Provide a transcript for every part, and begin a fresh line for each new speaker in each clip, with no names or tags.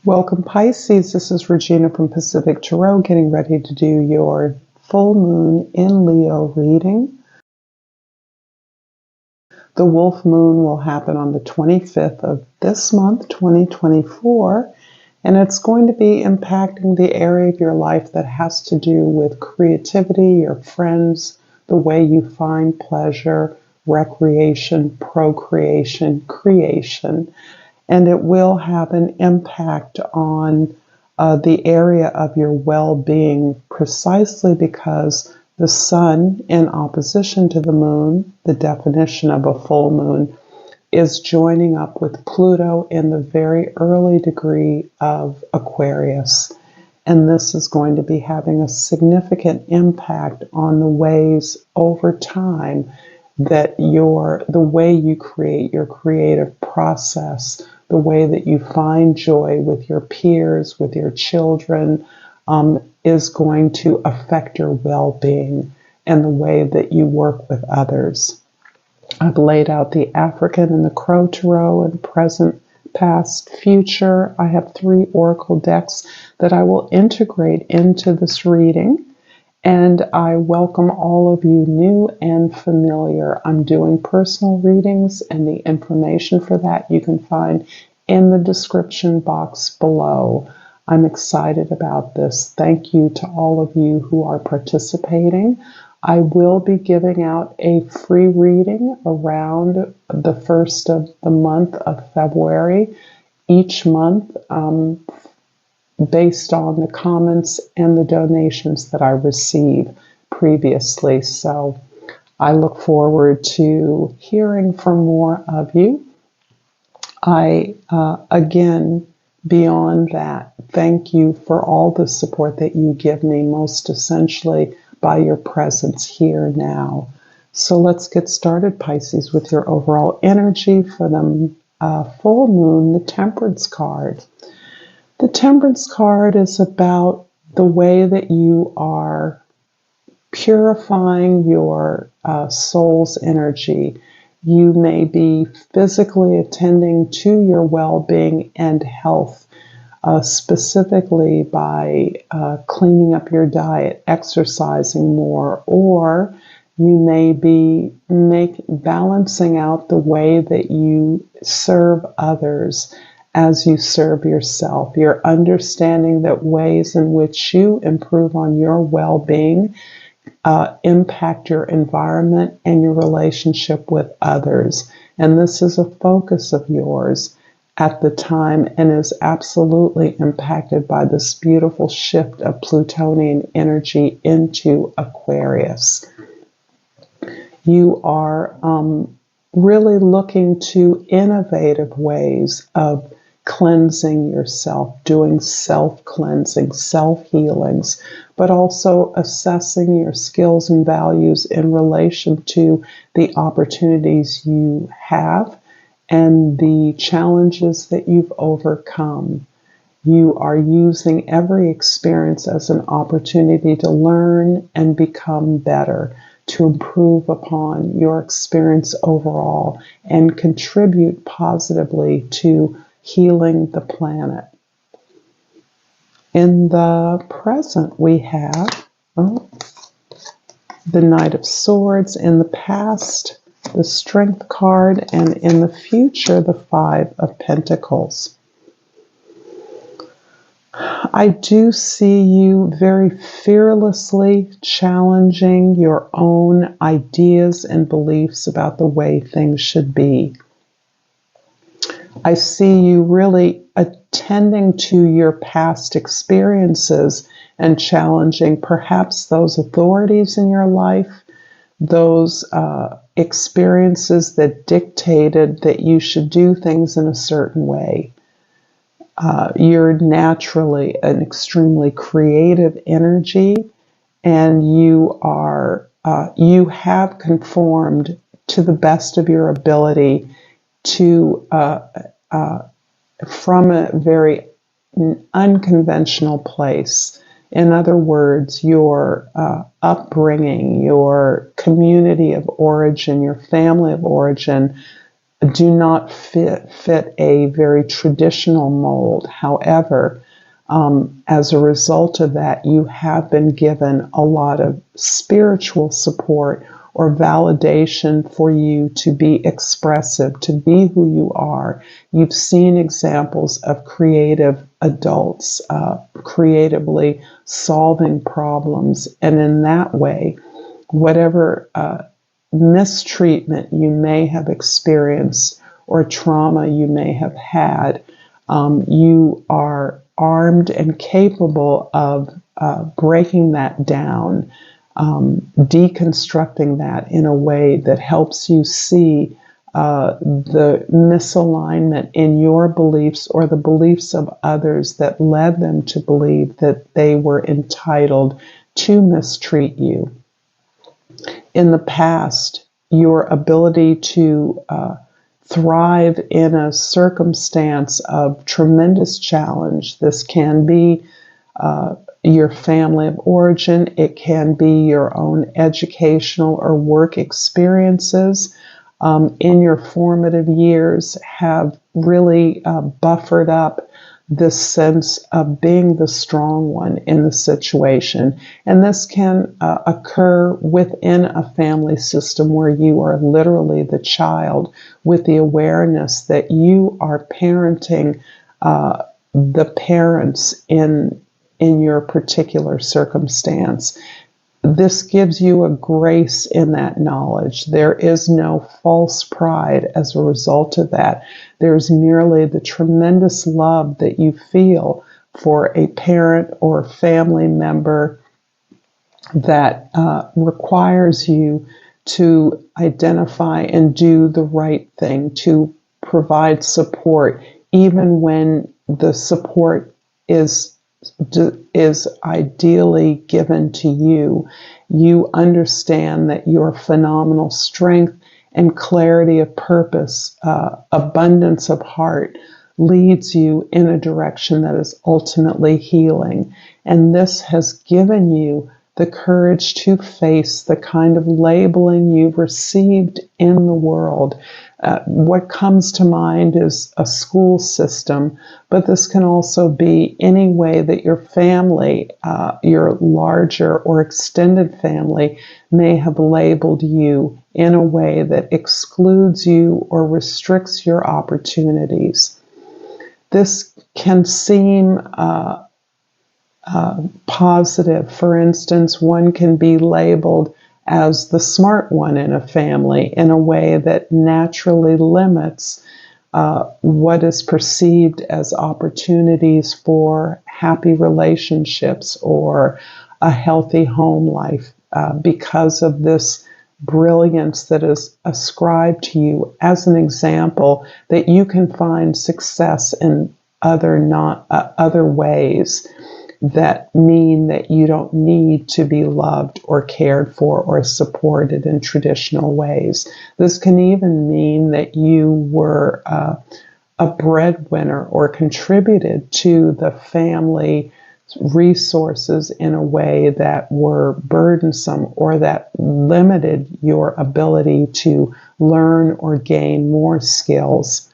Welcome Pisces, this is Regina from Pacific Tarot getting ready to do your full moon in Leo reading. The wolf moon will happen on the 25th of this month, 2024, and it's going to be impacting the area of your life that has to do with creativity, your friends, the way you find pleasure, recreation, procreation, creation. And it will have an impact on the area of your well-being precisely because the sun, in opposition to the moon, the definition of a full moon, is joining up with Pluto in the very early degree of Aquarius. And this is going to be having a significant impact on the ways over time that the way you create your creative process, the way that you find joy with your peers, with your children, is going to affect your well-being and the way that you work with others. I've laid out the African and the Crow Tarot in present, past, future. I have 3 oracle decks that I will integrate into this reading. And I welcome all of you new and familiar. I'm doing personal readings, and the information for that you can find in the description box below. I'm excited about this. Thank you to all of you who are participating. I will be giving out a free reading around the first of the month of February each month, based on the comments and the donations that I received previously. So I look forward to hearing from more of you. Again, beyond that, thank you for all the support that you give me, most essentially by your presence here now. So let's get started, Pisces, with your overall energy for the full moon, the Temperance card. The Temperance card is about the way that you are purifying your soul's energy. You may be physically attending to your well-being and health, specifically by cleaning up your diet, exercising more, or you may be balancing out the way that you serve others as you serve yourself. You're understanding that ways in which you improve on your well-being impact your environment and your relationship with others. And this is a focus of yours at the time and is absolutely impacted by this beautiful shift of Plutonian energy into Aquarius. You are really looking to innovative ways of cleansing yourself, doing self-cleansing, self-healings, but also assessing your skills and values in relation to the opportunities you have and the challenges that you've overcome. You are using every experience as an opportunity to learn and become better, to improve upon your experience overall and contribute positively to healing the planet. In the present, we have the Knight of Swords. In the past, the Strength card, and in the future, the 5 of Pentacles. I do see you very fearlessly challenging your own ideas and beliefs about the way things should be. I see you really attending to your past experiences and challenging perhaps those authorities in your life, those experiences that dictated that you should do things in a certain way. You're naturally an extremely creative energy, and you have conformed to the best of your ability to from a very unconventional place. In other words, your upbringing, your community of origin, your family of origin do not fit a very traditional mold. However, as a result of that, you have been given a lot of spiritual support or validation for you to be expressive, to be who you are. You've seen examples of creative adults creatively solving problems, and in that way, whatever mistreatment you may have experienced or trauma you may have had, you are armed and capable of breaking that down, deconstructing that in a way that helps you see the misalignment in your beliefs or the beliefs of others that led them to believe that they were entitled to mistreat you. In the past, your ability to thrive in a circumstance of tremendous challenge. This can be your family of origin. It can be your own educational or work experiences in your formative years have really buffered up this sense of being the strong one in the situation. And this can occur within a family system where you are literally the child with the awareness that you are parenting the parents in your particular circumstance. This gives you a grace in that knowledge. There is no false pride as a result of that. There's merely the tremendous love that you feel for a parent or family member that requires you to identify and do the right thing, to provide support, even when the support is ideally given to you. You understand that your phenomenal strength and clarity of purpose, abundance of heart, leads you in a direction that is ultimately healing. And this has given you the courage to face the kind of labeling you've received in the world. What comes to mind is a school system, but this can also be any way that your family, your larger or extended family, may have labeled you in a way that excludes you or restricts your opportunities. This can seem positive. For instance, one can be labeled as the smart one in a family in a way that naturally limits what is perceived as opportunities for happy relationships or a healthy home life because of this brilliance that is ascribed to you as an example that you can find success in other ways that mean that you don't need to be loved or cared for or supported in traditional ways. This can even mean that you were a breadwinner or contributed to the family resources in a way that were burdensome or that limited your ability to learn or gain more skills.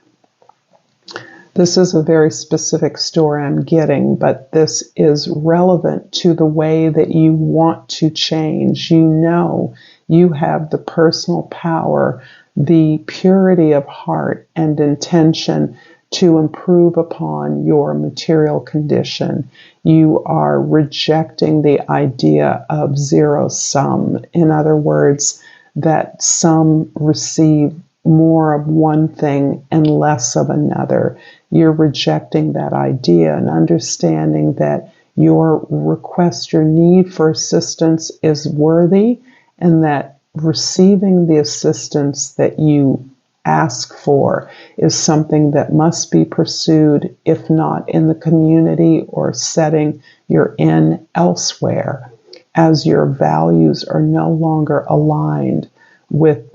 This is a very specific story I'm getting, but this is relevant to the way that you want to change. You know you have the personal power, the purity of heart and intention to improve upon your material condition. You are rejecting the idea of zero sum. In other words, that some receive more of one thing and less of another. You're rejecting that idea and understanding that your request, your need for assistance is worthy, and that receiving the assistance that you ask for is something that must be pursued, if not in the community or setting you're in elsewhere, as your values are no longer aligned with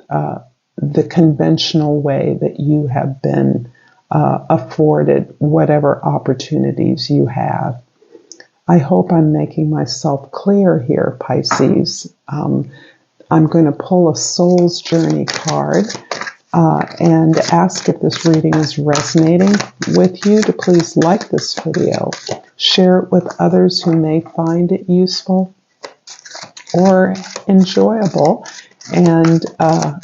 the conventional way that you have been afforded whatever opportunities you have. I hope I'm making myself clear here, Pisces. I'm going to pull a Soul's Journey card and ask if this reading is resonating with you to please like this video, share it with others who may find it useful or enjoyable, and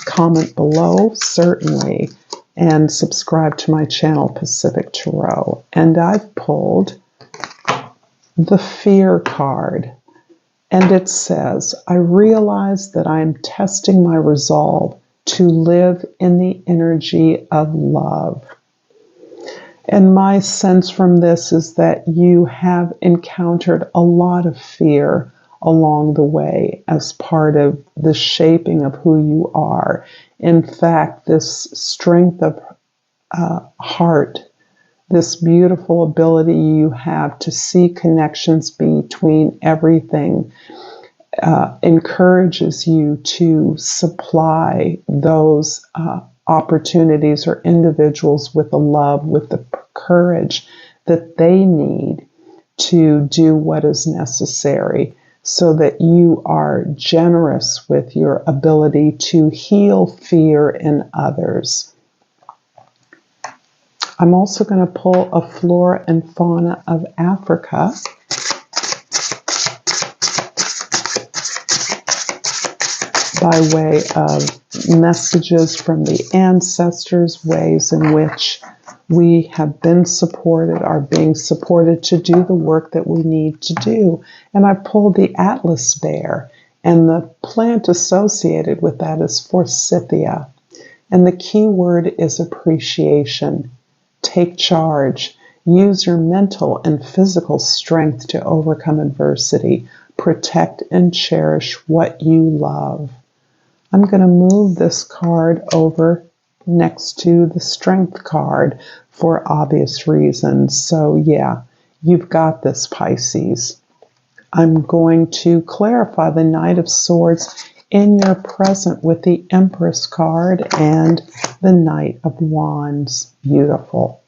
comment below, certainly, and subscribe to my channel, Pacific Tarot. And I've pulled the Fear card, and it says, I realize that I am testing my resolve to live in the energy of love. And my sense from this is that you have encountered a lot of fear along the way as part of the shaping of who you are. In fact, this strength of heart, this beautiful ability you have to see connections between everything, encourages you to supply those opportunities or individuals with the love, with the courage that they need to do what is necessary, so that you are generous with your ability to heal fear in others. I'm also going to pull a Flora and Fauna of Africa. By way of messages from the ancestors, ways in which we have been supported, are being supported to do the work that we need to do. And I pulled the Atlas bear, and the plant associated with that is forsythia. And the key word is appreciation. Take charge. Use your mental and physical strength to overcome adversity. Protect and cherish what you love. I'm going to move this card over next to the Strength card for obvious reasons. So yeah, you've got this, Pisces. I'm going to clarify the Knight of Swords in your present with the Empress card and the Knight of Wands. Beautiful.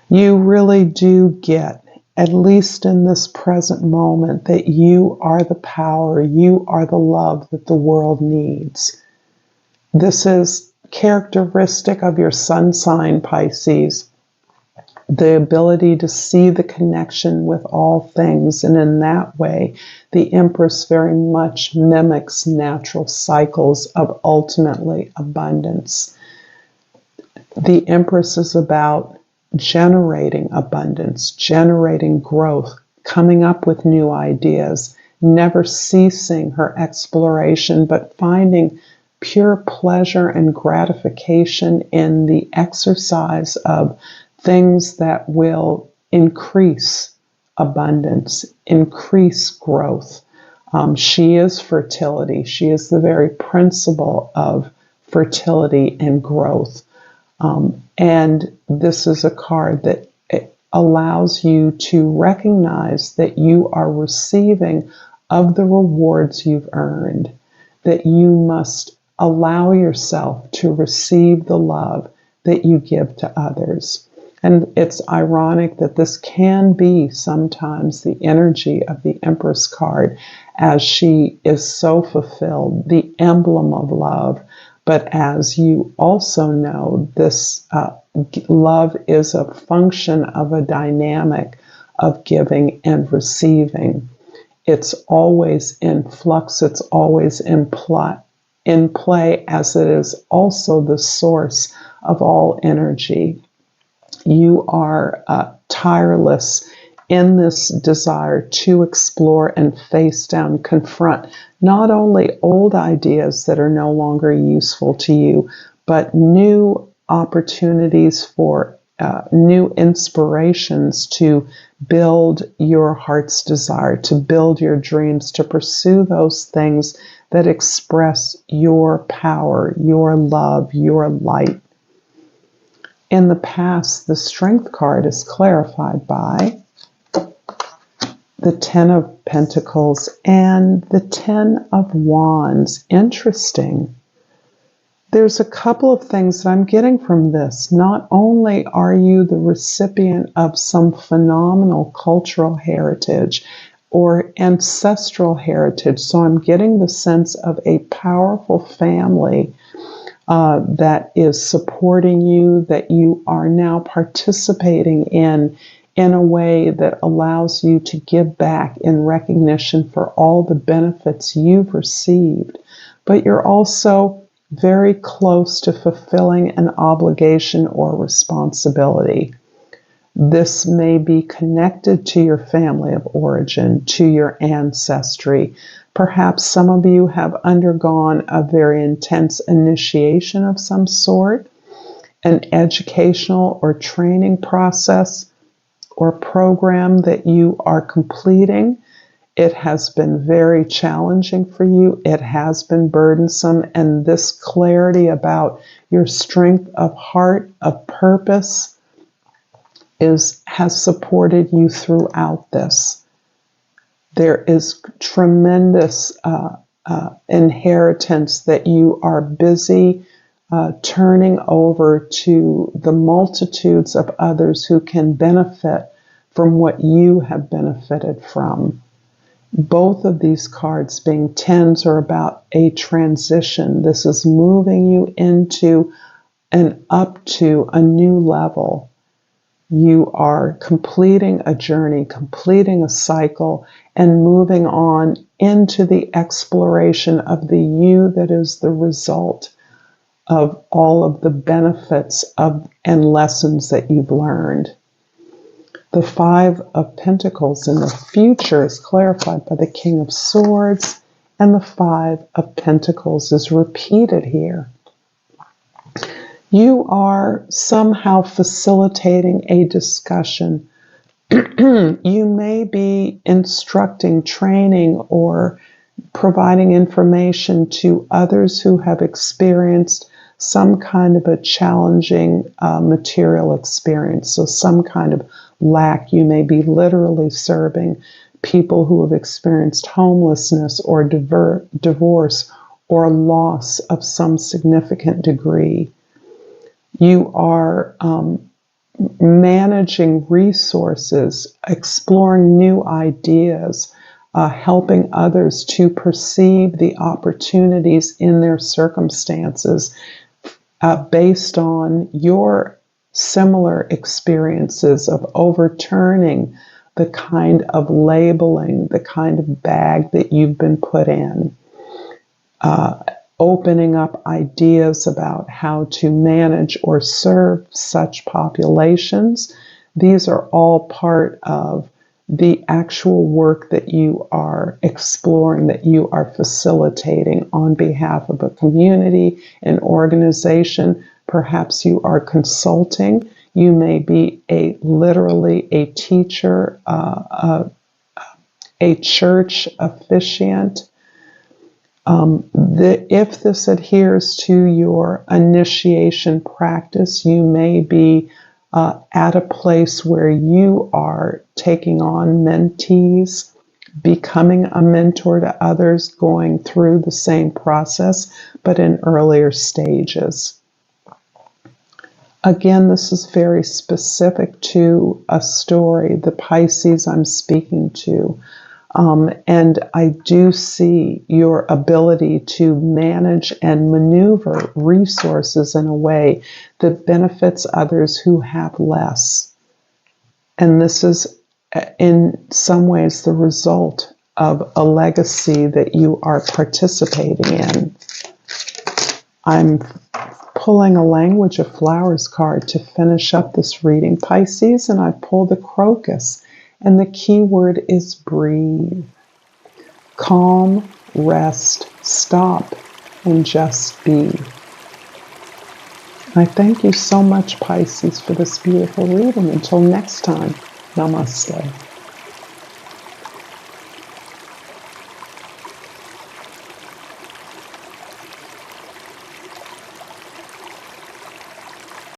You really do get, at least in this present moment, that you are the power, you are the love that the world needs. This is characteristic of your sun sign, Pisces, the ability to see the connection with all things. And in that way, the Empress very much mimics natural cycles of ultimately abundance. The Empress is about generating abundance, generating growth, coming up with new ideas, never ceasing her exploration, but finding pure pleasure and gratification in the exercise of things that will increase abundance, increase growth. She is fertility. She is the very principle of fertility and growth. And this is a card that allows you to recognize that you are receiving of the rewards you've earned, that you must allow yourself to receive the love that you give to others. And it's ironic that this can be sometimes the energy of the Empress card, as she is so fulfilled, the emblem of love. But as you also know, this love is a function of a dynamic of giving and receiving. It's always in flux. It's always in play, as it is also the source of all energy. You are tireless in this desire to explore and face down, confront not only old ideas that are no longer useful to you, but new opportunities for new inspirations to build your heart's desire, to build your dreams, to pursue those things that express your power, your love, your light. In the past, the Strength card is clarified by the Ten of Pentacles and the Ten of Wands. Interesting. There's a couple of things that I'm getting from this. Not only are you the recipient of some phenomenal cultural heritage or ancestral heritage, so I'm getting the sense of a powerful family that is supporting you, that you are now participating in a way that allows you to give back in recognition for all the benefits you've received. But you're also very close to fulfilling an obligation or responsibility. This may be connected to your family of origin, to your ancestry. Perhaps some of you have undergone a very intense initiation of some sort, an educational or training process or program that you are completing. It has been very challenging for you. It has been burdensome. And this clarity about your strength of heart, of purpose, has supported you throughout this. There is tremendous inheritance that you are busy turning over to the multitudes of others who can benefit from what you have benefited from. Both of these cards, being tens, are about a transition. This is moving you into and up to a new level. You are completing a journey, completing a cycle, and moving on into the exploration of the you that is the result of all of the benefits and lessons that you've learned. The Five of Pentacles in the future is clarified by the King of Swords, and the Five of Pentacles is repeated here. You are somehow facilitating a discussion. You may be instructing, training, or providing information to others who have experienced some kind of a challenging material experience. So some kind of lack. You may be literally serving people who have experienced homelessness or divorce or loss of some significant degree. You are managing resources, exploring new ideas, helping others to perceive the opportunities in their circumstances based on your similar experiences of overturning the kind of labeling, the kind of bag that you've been put in. Opening up ideas about how to manage or serve such populations. These are all part of the actual work that you are exploring, that you are facilitating on behalf of a community, an organization. Perhaps you are consulting. You may be literally a teacher, a church officiant. If this adheres to your initiation practice, you may be at a place where you are taking on mentees, becoming a mentor to others, going through the same process, but in earlier stages. Again, this is very specific to a story, the Pisces I'm speaking to. And I do see your ability to manage and maneuver resources in a way that benefits others who have less. And this is, in some ways, the result of a legacy that you are participating in. I'm pulling a Language of Flowers card to finish up this reading, Pisces, and I pulled the Crocus. And the key word is breathe. Calm, rest, stop, and just be. I thank you so much, Pisces, for this beautiful reading. Until next time, namaste.